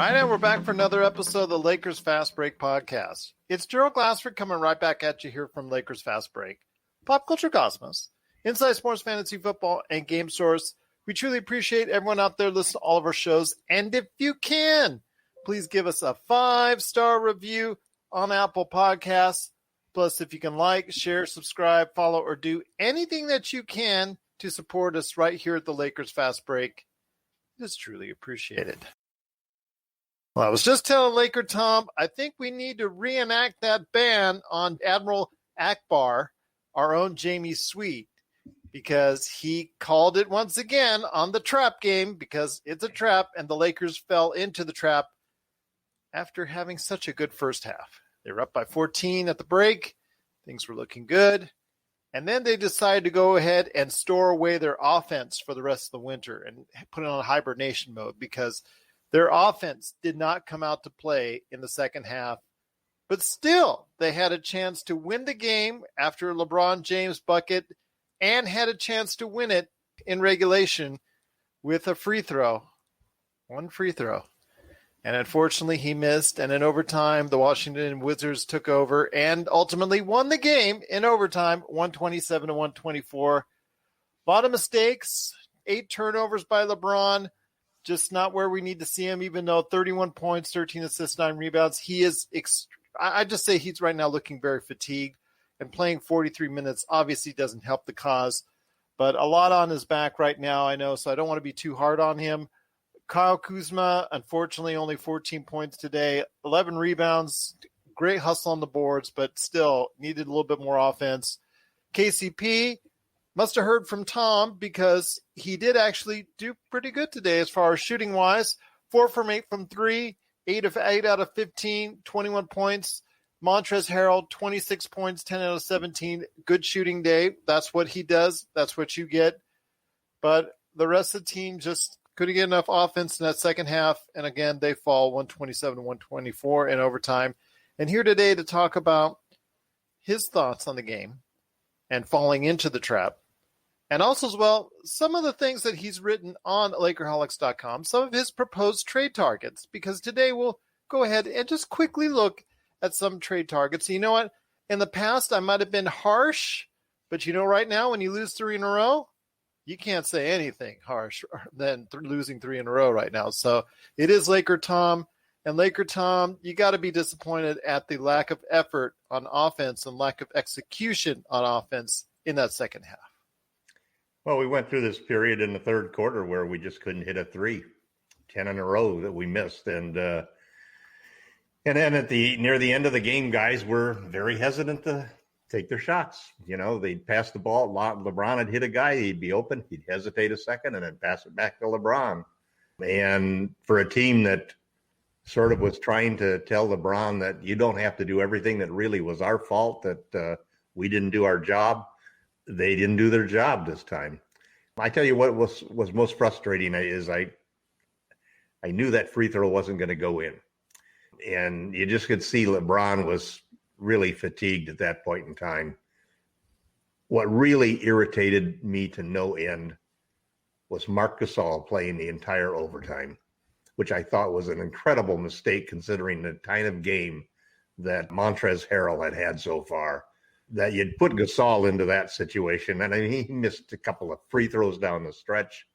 right, and we're back for another episode of the Lakers Fast Break podcast. It's Gerald Glassford coming right back at you here from Lakers Fast Break. Pop Culture Cosmos, Inside Sports Fantasy Football, and Game Source. We truly appreciate everyone out there listening to all of our shows. And if you can, please give us a 5-star review on Apple Podcasts. Plus, if you can like, share, subscribe, follow, or do anything that you can to support us right here at the Lakers Fast Break, it is truly appreciated. Well, I was just telling LakerTom, I think we need to reenact that ban on Admiral Akbar, our own Jamie Sweet, because he called it once again on the trap game, because it's a trap, and the Lakers fell into the trap after having such a good first half. They were up by 14 at the break. Things were looking good. And then they decided to go ahead and store away their offense for the rest of the winter and put it on hibernation mode because their offense did not come out to play in the second half. But still, they had a chance to win the game after a LeBron James bucket and had a chance to win it in regulation with a free throw. One free throw. And unfortunately, he missed. And in overtime, the Washington Wizards took over and ultimately won the game in overtime, 127-124. A lot of mistakes, 8 turnovers by LeBron. Just not where we need to see him, even though 31 points, 13 assists, 9 rebounds. He is, I just say he's right now looking very fatigued, and playing 43 minutes obviously doesn't help the cause. But a lot on his back right now, I know, so I don't want to be too hard on him. Kyle Kuzma, unfortunately, only 14 points today, 11 rebounds, great hustle on the boards, but still needed a little bit more offense. KCP must have heard from Tom because he did actually do pretty good today as far as shooting-wise. 4 from 8 from 3, 8 out of 15, 21 points. Montrezl Harrell, 26 points, 10 out of 17. Good shooting day. That's what he does. That's what you get. But the rest of the team just couldn't get enough offense in that second half. And again, they fall 127-124 in overtime. And here today to talk about his thoughts on the game and falling into the trap. And also as well, some of the things that he's written on Lakerholics.com, some of his proposed trade targets, because today we'll go ahead and just quickly look at some trade targets. You know what? In the past, I might have been harsh, but you know, right now, when you lose 3 in a row, you can't say anything harsher than losing 3 in a row right now. So it is LakerTom. And LakerTom, you got to be disappointed at the lack of effort on offense and lack of execution on offense in that second half. Well, we went through this period in the third quarter where we just couldn't hit a 3, 10 in a row that we missed. And then at near the end of the game, guys were very hesitant to take their shots. You know, they'd pass the ball. LeBron had hit a guy. He'd be open. He'd hesitate a second and then pass it back to LeBron. And for a team that sort of was trying to tell LeBron that you don't have to do everything, that really was our fault, that we didn't do our job, they didn't do their job this time. I tell you what was most frustrating is I knew that free throw wasn't going to go in. And you just could see LeBron was really fatigued at that point in time. What really irritated me to no end was Marc Gasol playing the entire overtime, which I thought was an incredible mistake considering the kind of game that Montrezl Harrell had so far. That you'd put Gasol into that situation. And I mean, he missed a couple of free throws down the stretch.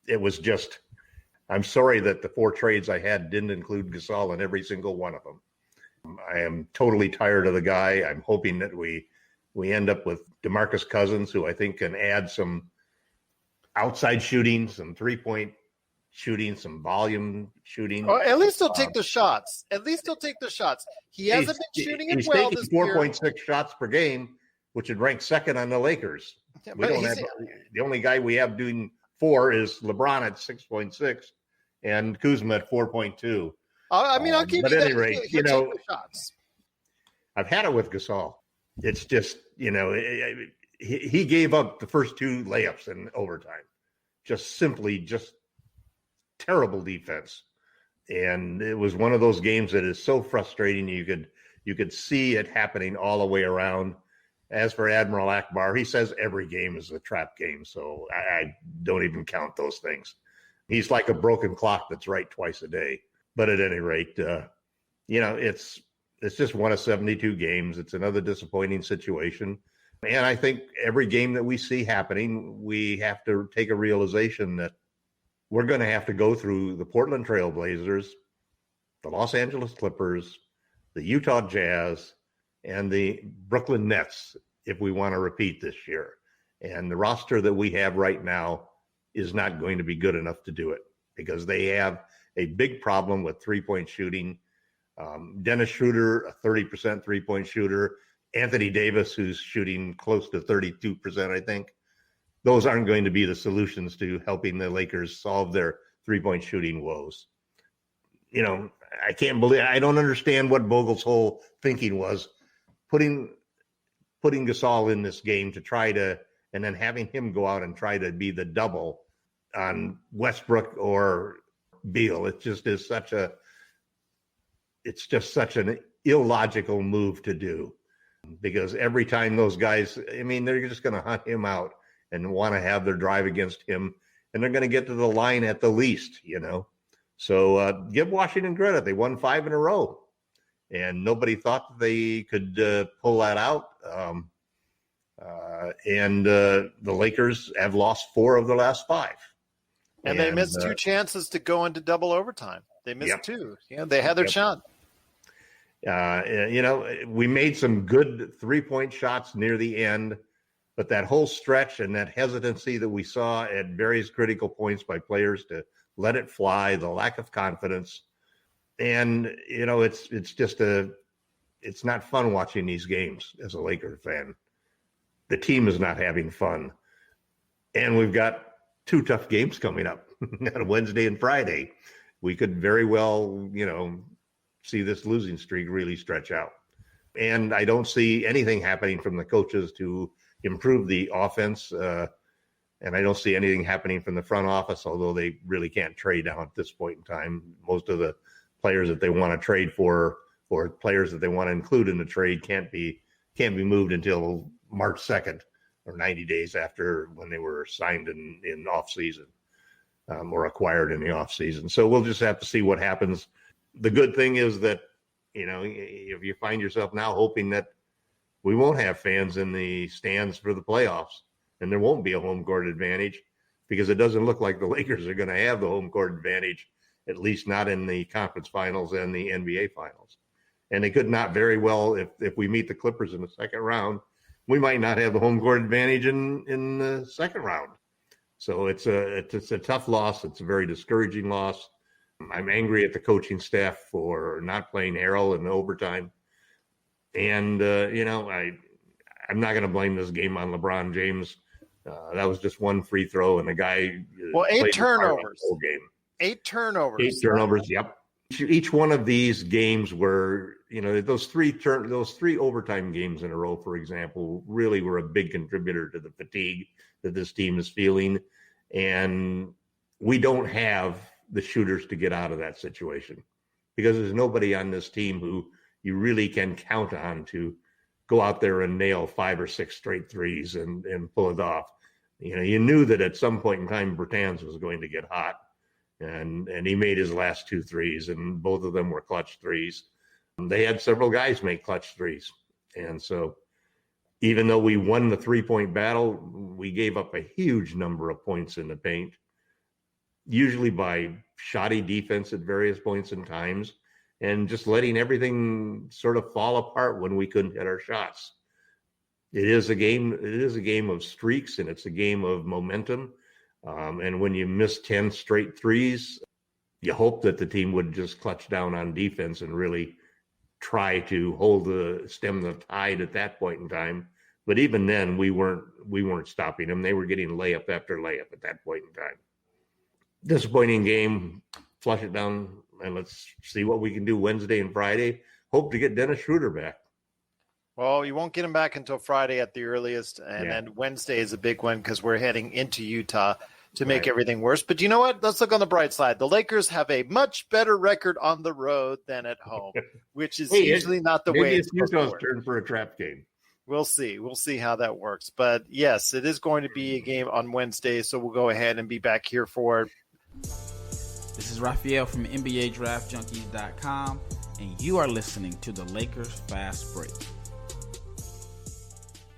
It was just, I'm sorry that the 4 trades I had didn't include Gasol in every single one of them. I am totally tired of the guy. I'm hoping that we end up with DeMarcus Cousins, who I think can add some outside shooting, some 3-point shooting, some volume shooting. Well, at least he'll take the shots. He hasn't been shooting it well this year. He's taking 4.6 shots per game, which would rank second on the Lakers. Yeah, the only guy we have doing 4 is LeBron at 6.6 and Kuzma at 4.2. I mean, I'll keep but you at any rate, you know, shots. I've had it with Gasol. It's just, you know, he gave up the first 2 layups in overtime. Just terrible defense. And it was one of those games that is so frustrating. You could see it happening all the way around. As for Admiral Akbar, he says every game is a trap game. So I don't even count those things. He's like a broken clock that's right twice a day. But at any rate, it's just one of 72 games. It's another disappointing situation. And I think every game that we see happening, we have to take a realization that we're going to have to go through the Portland Trail Blazers, the Los Angeles Clippers, the Utah Jazz, and the Brooklyn Nets if we want to repeat this year. And the roster that we have right now is not going to be good enough to do it because they have a big problem with three-point shooting. Dennis Schroeder, a 30% three-point shooter. Anthony Davis, who's shooting close to 32%, I think. Those aren't going to be the solutions to helping the Lakers solve their three-point shooting woes. I don't understand what Vogel's whole thinking was, putting Gasol in this game to try to, and then having him go out and try to be the double on Westbrook or Beal. It's just such an illogical move to do, because every time those guys, they're just going to hunt him out and want to have their drive against him, and they're going to get to the line at the least, So give Washington credit. They won 5 in a row, and nobody thought that they could pull that out. And the Lakers have lost 4 of the last 5. And they missed 2 chances to go into double overtime. They missed 2. They had their shot. We made some good three-point shots near the end, but that whole stretch and that hesitancy that we saw at various critical points by players to let it fly, the lack of confidence, and it's not fun watching these games as a Laker fan. The team is not having fun, and we've got 2 tough games coming up on Wednesday and Friday. We could very well, see this losing streak really stretch out. And I don't see anything happening from the coaches to improve the offense. And I don't see anything happening from the front office, although they really can't trade now at this point in time. Most of the players that they want to trade for, or players that they want to include in the trade, can't be moved until March 2nd or 90 days after when they were signed in off season or acquired in the off season. So we'll just have to see what happens. The good thing is that, if you find yourself now hoping that we won't have fans in the stands for the playoffs and there won't be a home court advantage, because it doesn't look like the Lakers are going to have the home court advantage, at least not in the conference finals and the NBA finals. And they could not very well, if we meet the Clippers in the second round, we might not have the home court advantage in the second round. So it's a tough loss. It's a very discouraging loss. I'm angry at the coaching staff for not playing Harrell in the overtime. And, I'm not going to blame this game on LeBron James. That was just one free throw, and the guy 8 turnovers. The whole game. 8 turnovers. 8 turnovers, yep. Each one of these games were, those three overtime games in a row, for example, really were a big contributor to the fatigue that this team is feeling. And we don't have the shooters to get out of that situation, because there's nobody on this team who you really can count on to go out there and nail 5 or 6 straight threes and pull it off. You knew that at some point in time Bertans was going to get hot, and he made his last 2 threes, and both of them were clutch threes. They had several guys make clutch threes. And so even though we won the 3-point battle, we gave up a huge number of points in the paint, usually by shoddy defense at various points in times, and just letting everything sort of fall apart when we couldn't hit our shots. It is a game of streaks, and it's a game of momentum. And when you miss 10 straight threes, you hope that the team would just clutch down on defense and really try to stem the tide at that point in time. But even then, we weren't stopping them. They were getting layup after layup at that point in time. Disappointing game. Flush it down, and let's see what we can do Wednesday and Friday. Hope to get Dennis Schroeder back. Well, you won't get him back until Friday at the earliest, and then Wednesday is a big one because we're heading into Utah to make everything worse. But you know what? Let's look on the bright side. The Lakers have a much better record on the road than at home, which is usually not the way it's supposed to work. Turn for a trap game. We'll see. We'll see how that works. But, yes, it is going to be a game on Wednesday, so we'll go ahead and be back here for it. This is Raphael from NBADraftJunkies.com, and you are listening to the Lakers Fast Break.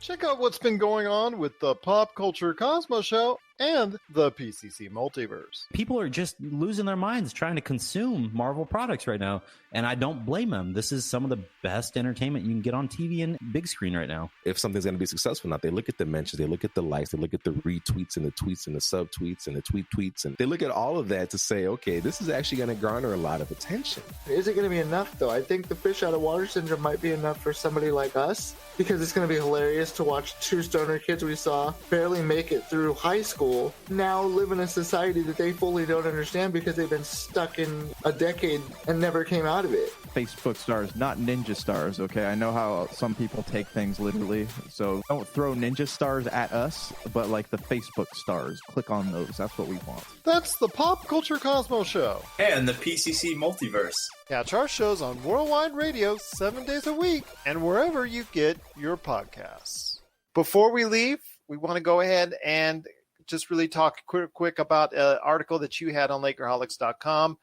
Check out what's been going on with the Pop Culture Cosmos Show and the PCC Multiverse. People are just losing their minds trying to consume Marvel products right now, and I don't blame them. This is some of the best entertainment you can get on TV and big screen right now. If something's going to be successful, they look at the mentions, they look at the likes, they look at the retweets and the tweets and the subtweets and the tweets, and they look at all of that to say, okay, this is actually going to garner a lot of attention. Is it going to be enough, though? I think the fish out of water syndrome might be enough for somebody like us, because it's going to be hilarious to watch two stoner kids we saw barely make it through high school now live in a society that they fully don't understand because they've been stuck in a decade and never came out of it. Facebook stars, not ninja stars, okay? I know how some people take things literally, so don't throw ninja stars at us, but like the Facebook stars. Click on those. That's what we want. That's the Pop Culture Cosmos Show. And the PCC Multiverse. Catch our shows on Worldwide Radio 7 days a week and wherever you get your podcasts. Before we leave, we want to go ahead and just really talk quick about an article that you had on Lakerholics.com.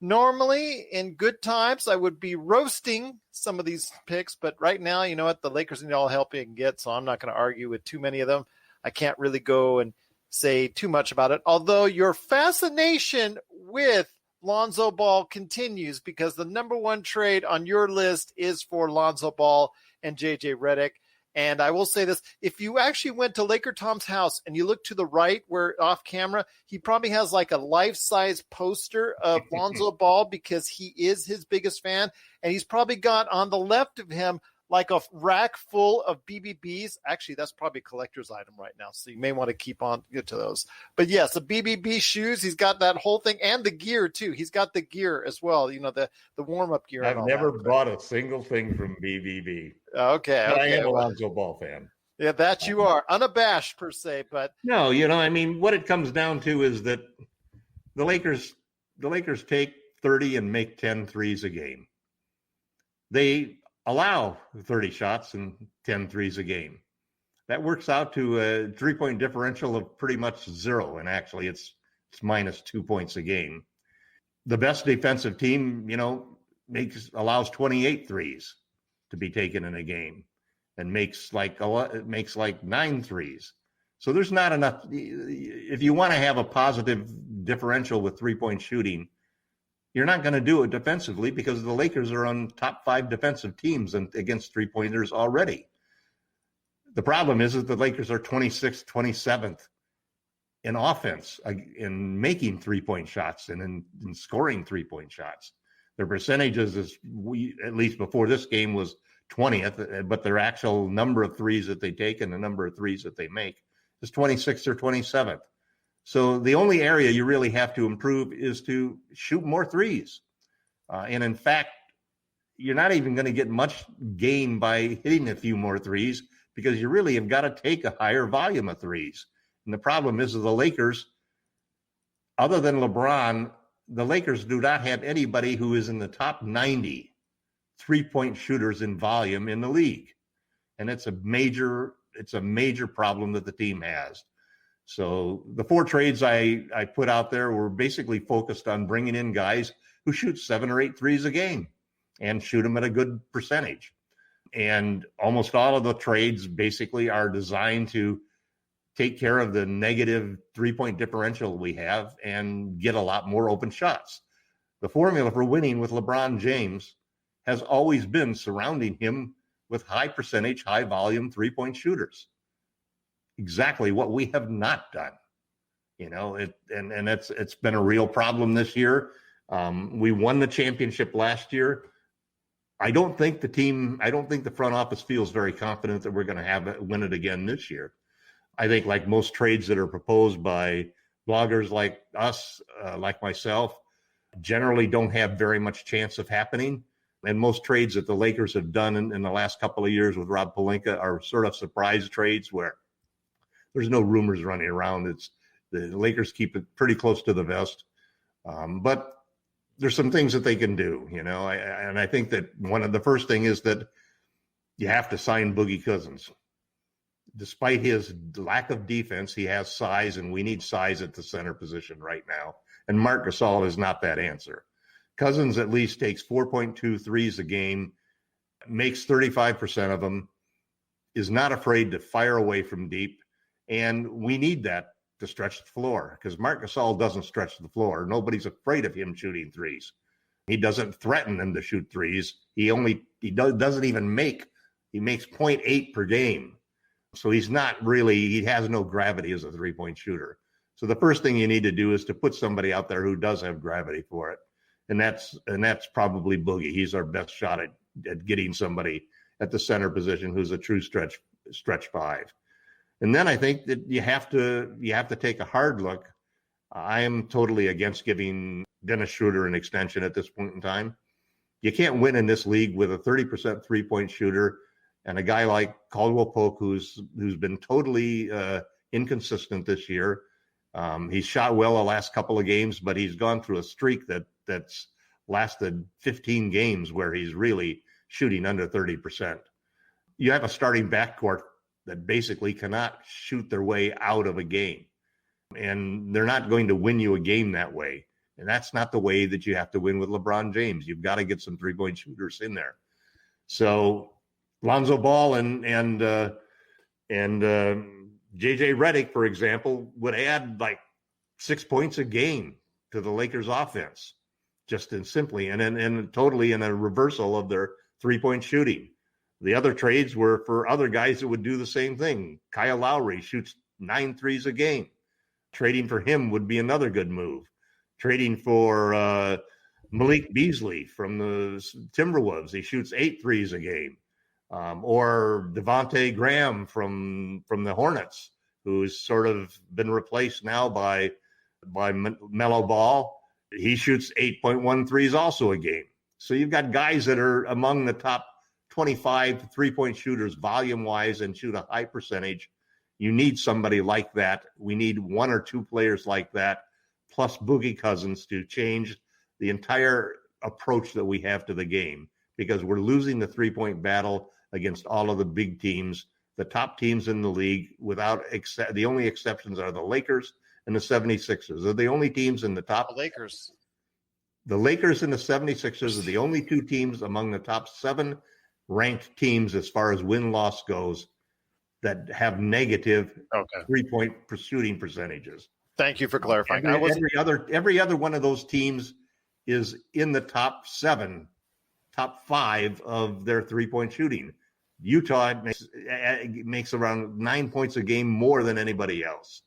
Normally, in good times, I would be roasting some of these picks, but right now, you know what? The Lakers need all help they can get, so I'm not going to argue with too many of them. I can't really go and say too much about it, although your fascination with Lonzo Ball continues because the number one trade on your list is for Lonzo Ball and JJ Redick. And I will say this, if you actually went to LakerTom's house and you look to the right where off camera, he probably has like a life-size poster of Lonzo Ball because he is his biggest fan. And he's probably got on the left of him like a rack full of BBBs. Actually, that's probably a collector's item right now, so you may want to keep on get to those. But yes, the BBB shoes, he's got that whole thing, and the gear too. He's got the gear as well, you know, the warm-up gear. I've never bought a single thing from BBB. Okay. I am a Lonzo Ball fan. Yeah, that you are. Unabashed per se, but no, you know, I mean, what it comes down to is that the Lakers take 30 and make 10 threes a game. They allow 30 shots and 10 threes a game. That works out to a 3-point differential of pretty much zero, and actually it's minus 2 points a game. The best defensive team, you know, allows 28 threes to be taken in a game and makes like 9 threes. So there's not enough. If you want to have a positive differential with 3-point shooting, you're not going to do it defensively because the Lakers are on top 5 defensive teams and against 3-pointers already. The problem is that the Lakers are 26th, 27th in offense, in making 3-point shots and in scoring 3-point shots. Their percentages, at least before this game, was 20th, but their actual number of threes that they take and the number of threes that they make is 26th or 27th. So the only area you really have to improve is to shoot more threes. And in fact, you're not even going to get much gain by hitting a few more threes because you really have got to take a higher volume of threes. And the problem is that the Lakers, other than LeBron, the Lakers do not have anybody who is in the top 90 3-point shooters in volume in the league. And it's a major problem that the team has. So the 4 trades I put out there were basically focused on bringing in guys who shoot 7 or 8 threes a game and shoot them at a good percentage. And almost all of the trades basically are designed to take care of the negative 3-point differential we have and get a lot more open shots. The formula for winning with LeBron James has always been surrounding him with high percentage, high volume 3-point shooters. Exactly what we have not done, you know, and it's been a real problem this year. We won the championship last year. I don't think the front office feels very confident that we're going to win it again this year. I think like most trades that are proposed by bloggers like us, like myself, generally don't have very much chance of happening. And most trades that the Lakers have done in the last couple of years with Rob Pelinka are sort of surprise trades where there's no rumors running around. It's the Lakers keep it pretty close to the vest. But there's some things that they can do, you know, and I think that one of the first thing is that you have to sign Boogie Cousins. Despite his lack of defense, he has size, and we need size at the center position right now. And Marc Gasol is not that answer. Cousins at least takes 4.2 threes a game, makes 35% of them, is not afraid to fire away from deep. And we need that to stretch the floor because Marc Gasol doesn't stretch the floor. Nobody's afraid of him shooting threes. He doesn't threaten them to shoot threes. Doesn't even make. He makes 0.8 per game. So he has no gravity as a three-point shooter. So the first thing you need to do is to put somebody out there who does have gravity for it. And that's probably Boogie. He's our best shot at getting somebody at the center position who's a true stretch five. And then I think that you have to take a hard look. I am totally against giving Dennis Schroeder an extension at this point in time. You can't win in this league with a 30% three-point shooter and a guy like Caldwell Pope who's been totally inconsistent this year. He's shot well the last couple of games, but he's gone through a streak that's lasted 15 games where he's really shooting under 30%. You have a starting backcourt that basically cannot shoot their way out of a game. And they're not going to win you a game that way. And that's not the way that you have to win with LeBron James. You've got to get some three-point shooters in there. So Lonzo Ball and JJ Redick, for example, would add like 6 points a game to the Lakers offense, just and simply, and totally in a reversal of their three-point shooting. The other trades were for other guys that would do the same thing. Kyle Lowry shoots 9 threes a game. Trading for him would be another good move. Trading for Malik Beasley from the Timberwolves, he shoots 8 threes a game. Or Devontae Graham from the Hornets, who's sort of been replaced now by Melo Ball. He shoots 8.1 threes also a game. So you've got guys that are among the top 25 three-point shooters volume-wise and shoot a high percentage. You need somebody like that. We need 1 or 2 players like that, plus Boogie Cousins to change the entire approach that we have to the game because we're losing the three-point battle against all of the big teams, the top teams in the league. The only exceptions are the Lakers and the 76ers. They're the only teams in the top. The Lakers. The Lakers and the 76ers are the only 2 teams among the top 7 ranked teams as far as win-loss goes that have negative three-point shooting percentages. Thank you for clarifying. Every other one of those teams is in the top 5 of their three-point shooting. Utah makes around 9 points a game more than anybody else.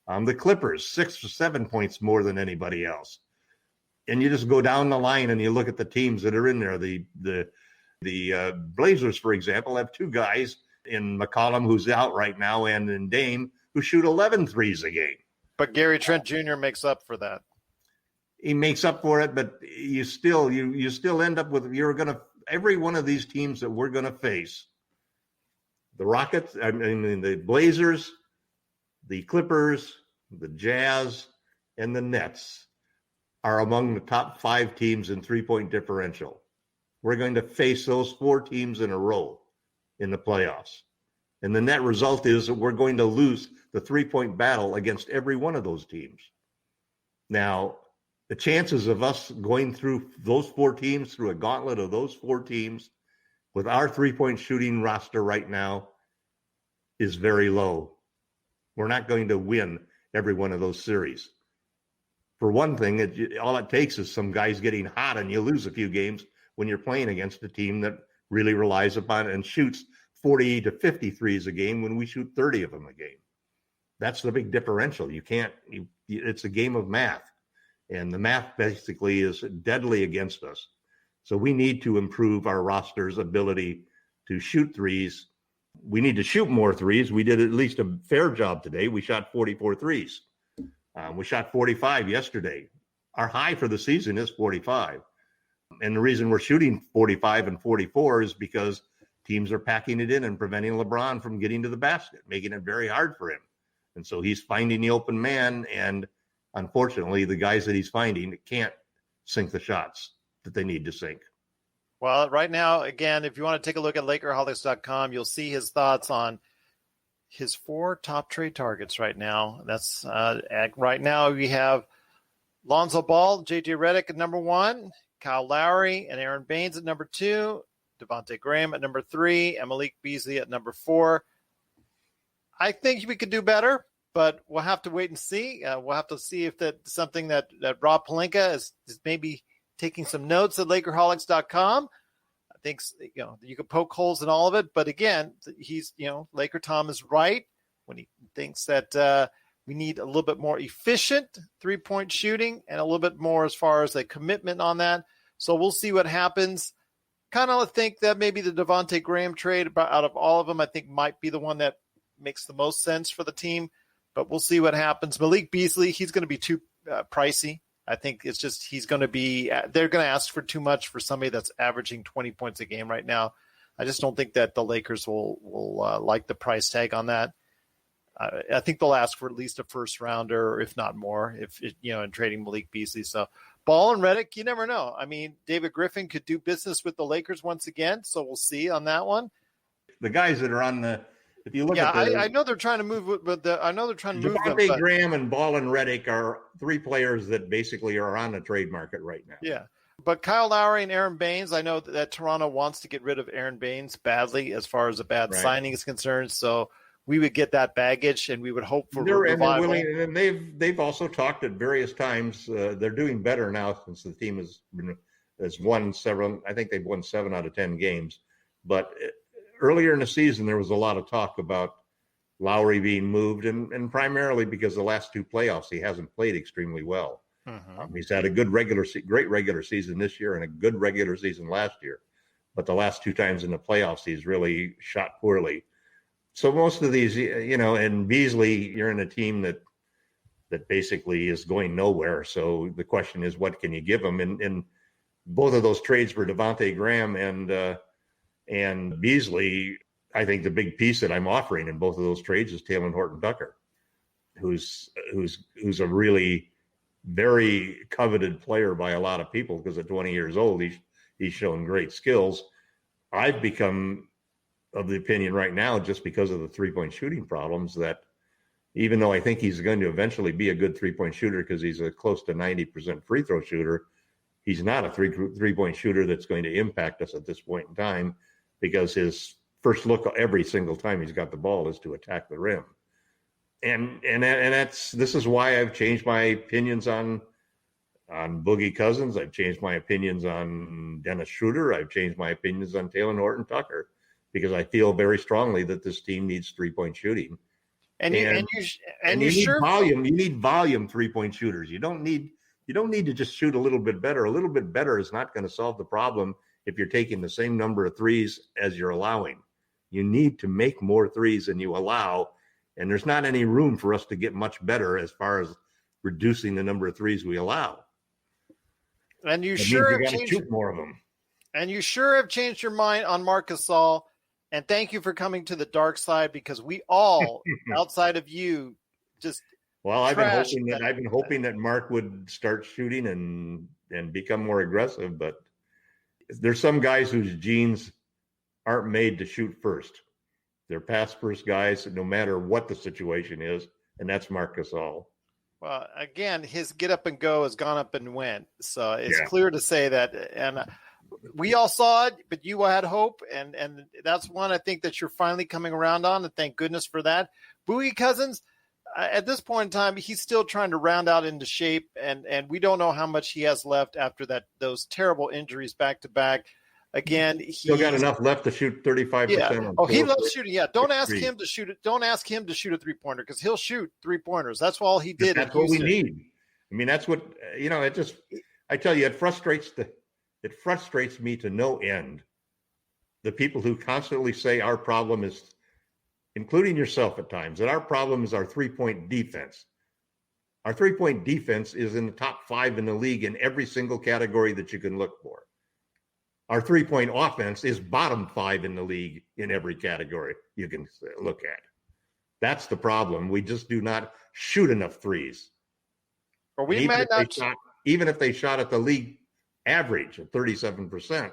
The Clippers, 6 or 7 points more than anybody else. And you just go down the line and you look at the teams that are in there. The Blazers, for example, have 2 guys in McCollum, who's out right now, and in Dame, who shoot 11 threes a game. But Gary Trent Jr. makes up for that. He makes up for it, but you still end up with every one of these teams that we're going to face. The Rockets, the Blazers, the Clippers, the Jazz, and the Nets are among the top 5 teams in three-point differential. We're going to face those 4 teams in a row in the playoffs. And the net result is that we're going to lose the three-point battle against every one of those teams. Now, the chances of us going through those 4 teams, through a gauntlet of those 4 teams, with our three-point shooting roster right now, is very low. We're not going to win every one of those series. For one thing, all it takes is some guys getting hot and you lose a few games when you're playing against a team that really relies upon it and shoots 40 to 50 threes a game when we shoot 30 of them a game. That's the big differential. It's a game of math, and the math basically is deadly against us. So we need to improve our roster's ability to shoot threes. We need to shoot more threes. We did at least a fair job today. We shot 44 threes. We shot 45 yesterday. Our high for the season is 45. And the reason we're shooting 45 and 44 is because teams are packing it in and preventing LeBron from getting to the basket, making it very hard for him. And so he's finding the open man, and unfortunately, the guys that he's finding can't sink the shots that they need to sink. Well, right now, again, if you want to take a look at LakerHolics.com, you'll see his thoughts on his 4 top trade targets right now. That's right now we have Lonzo Ball, J.J. Redick at number 1, Kyle Lowry and Aaron Baines at number 2, Devontae Graham at number 3, and Malik Beasley at number 4. I think we could do better, but we'll have to wait and see. We'll have to see if that's something that Rob Pelinka is maybe taking some notes at LakerHolics.com. I think you could poke holes in all of it, but again, he's LakerTom is right when he thinks that we need a little bit more efficient 3-point shooting and a little bit more as far as a commitment on that. So we'll see what happens. Kind of think that maybe the Devontae Graham trade, out of all of them, I think might be the one that makes the most sense for the team. But we'll see what happens. Malik Beasley, he's going to be too pricey. I think it's just they're going to ask for too much for somebody that's averaging 20 points a game right now. I just don't think that the Lakers will like the price tag on that. I think they'll ask for at least a first rounder, if not more, in trading Malik Beasley. So Ball and Redick, you never know. I mean, David Griffin could do business with the Lakers once again, so we'll see on that one. The guys that are on if you look at I know they're trying to move, but I know they're trying to move them. Devontae Graham and Ball and Redick are 3 players that basically are on the trade market right now. Yeah. But Kyle Lowry and Aaron Baines, I know that Toronto wants to get rid of Aaron Baines badly as far as a bad signing is concerned. So we would get that baggage, and we would hope for revival. And they've also talked at various times. They're doing better now since the team has won several. I think they've won 7 out of 10 games. But earlier in the season, there was a lot of talk about Lowry being moved, and primarily because the last 2 playoffs he hasn't played extremely well. Mm-hmm. He's had a great regular season this year and a good regular season last year, but the last 2 times in the playoffs he's really shot poorly. So most of these, and Beasley, you're in a team that basically is going nowhere. So the question is, what can you give him? And both of those trades for Devontae Graham and Beasley, I think the big piece that I'm offering in both of those trades is Talen Horton-Tucker, who's a really very coveted player by a lot of people because at 20 years old, he's shown great skills. I've become of the opinion right now, just because of the 3-point shooting problems, that even though I think he's going to eventually be a good 3-point shooter because he's a close to 90% free throw shooter, he's not a three-point shooter that's going to impact us at this point in time, because his first look every single time he's got the ball is to attack the rim. And this is why I've changed my opinions on Boogie Cousins. I've changed my opinions on Dennis Schroeder. I've changed my opinions on Talen Horton-Tucker, because I feel very strongly that this team needs 3-point shooting. And you need volume. You need volume 3-point shooters. You don't need to just shoot a little bit better. A little bit better is not going to solve the problem if you're taking the same number of threes as you're allowing. You need to make more threes than you allow, and there's not any room for us to get much better as far as reducing the number of threes we allow. And you sure have changed shoot more of them. And you sure have changed your mind on Marc Gasol. And thank you for coming to the dark side, because we all, outside of you, just I've been hoping that Mark would start shooting and become more aggressive. But there's some guys whose genes aren't made to shoot first. They're pass first guys, no matter what the situation is, and that's Marc Gasol. Well, again, his get up and go has gone up and went, so it's clear to say that. And we all saw it, but you had hope, and that's one I think that you're finally coming around on, and thank goodness for that. Boogie Cousins, at this point in time, he's still trying to round out into shape, and we don't know how much he has left after those terrible injuries back to back. Again, he's still got enough left to shoot 35%. Yeah. Oh, he loves shooting. Yeah, don't ask him to shoot it. Don't ask him to shoot a 3-pointer, because he'll shoot 3-pointers. That's all he did. That's what we need. I mean, that's what It just, I tell you, it frustrates me to no end. The people who constantly say our problem is, including yourself at times, that our problem is our 3-point defense. Our 3-point defense is in the top 5 in the league in every single category that you can look for. Our 3-point offense is bottom 5 in the league in every category you can look at. That's the problem. We just do not shoot enough threes. Or we might not. Even if they shot at the league average of 37%,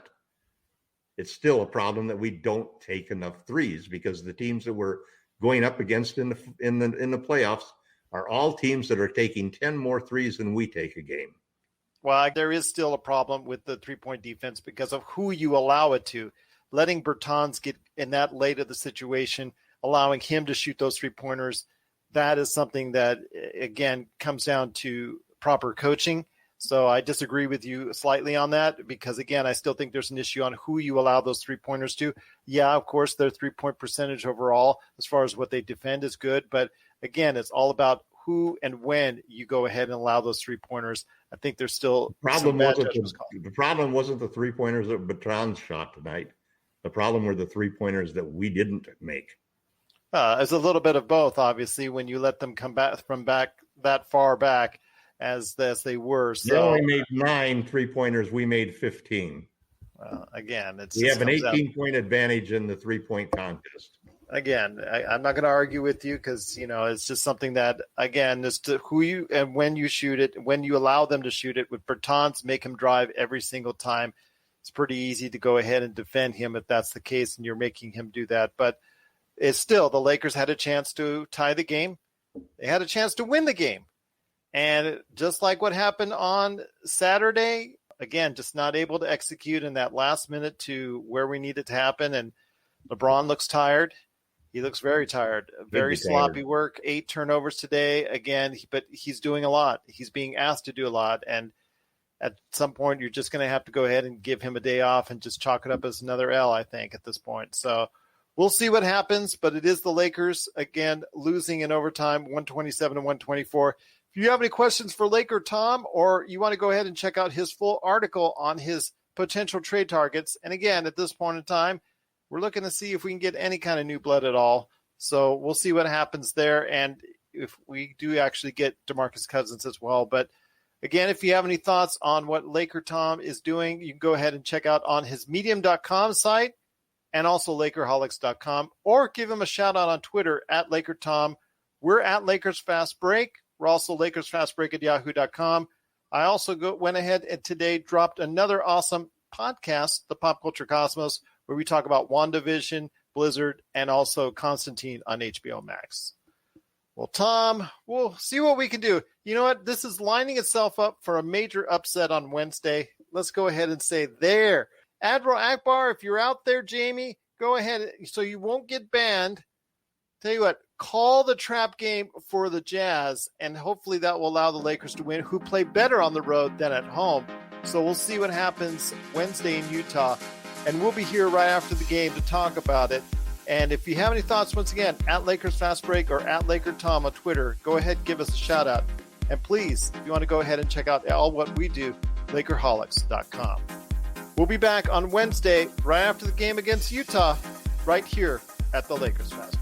it's still a problem that we don't take enough threes, because the teams that we're going up against in the playoffs are all teams that are taking 10 more threes than we take a game. Well, there is still a problem with the three-point defense because of who you allow it to. Letting Bertans get in that late of the situation, allowing him to shoot those three-pointers, that is something that, again, comes down to proper coaching. So I disagree with you slightly on that because, again, I still think there's an issue on who you allow those three-pointers to. Yeah, of course, their three-point percentage overall, as far as what they defend, is good. But, again, it's all about who and when you go ahead and allow those three-pointers. I think there's still the problem wasn't the three-pointers that Bertans shot tonight. The problem were the three-pointers that we didn't make. It's a little bit of both, obviously, when you let them come back from back that far back as they were. So they only made 9 three-pointers. We made 15. Again, we have an 18-point advantage in the three-point contest. Again, I'm not going to argue with you because, it's just something that, again, as to who you and when you shoot it, when you allow them to shoot it. With Bertans, make him drive every single time. It's pretty easy to go ahead and defend him if that's the case and you're making him do that. But it's still, the Lakers had a chance to tie the game. They had a chance to win the game. And just like what happened on Saturday, again, just not able to execute in that last minute to where we need it to happen. And LeBron looks tired. He looks very tired. Very sloppy work. 8 turnovers today. Again, but he's doing a lot. He's being asked to do a lot. And at some point, you're just going to have to go ahead and give him a day off and just chalk it up as another L, I think, at this point. So we'll see what happens. But it is the Lakers, again, losing in overtime, 127-124. If you have any questions for LakerTom, or you want to go ahead and check out his full article on his potential trade targets, and again, at this point in time, we're looking to see if we can get any kind of new blood at all. So we'll see what happens there, and if we do actually get DeMarcus Cousins as well. But again, if you have any thoughts on what LakerTom is doing, you can go ahead and check out on his medium.com site and also Lakerholics.com, or give him a shout out on Twitter at LakerTom. We're at Lakers Fast Break. We're also LakersFastBreak at yahoo.com. I also went ahead and today dropped another awesome podcast, The Pop Culture Cosmos, where we talk about WandaVision, Blizzard, and also Constantine on HBO Max. Well, Tom, we'll see what we can do. You know what? This is lining itself up for a major upset on Wednesday. Let's go ahead and say there. Admiral Akbar, if you're out there, Jamie, go ahead so you won't get banned. Tell you what, call the trap game for the Jazz, and hopefully that will allow the Lakers to win, who play better on the road than at home. So we'll see what happens Wednesday in Utah, and we'll be here right after the game to talk about it. And if you have any thoughts, once again, at Lakers Fast Break or at LakerTom on Twitter, go ahead and give us a shout out. And please, if you want to go ahead and check out all what we do, Lakerholics.com. We'll be back on Wednesday right after the game against Utah, right here at the Lakers Fast Break.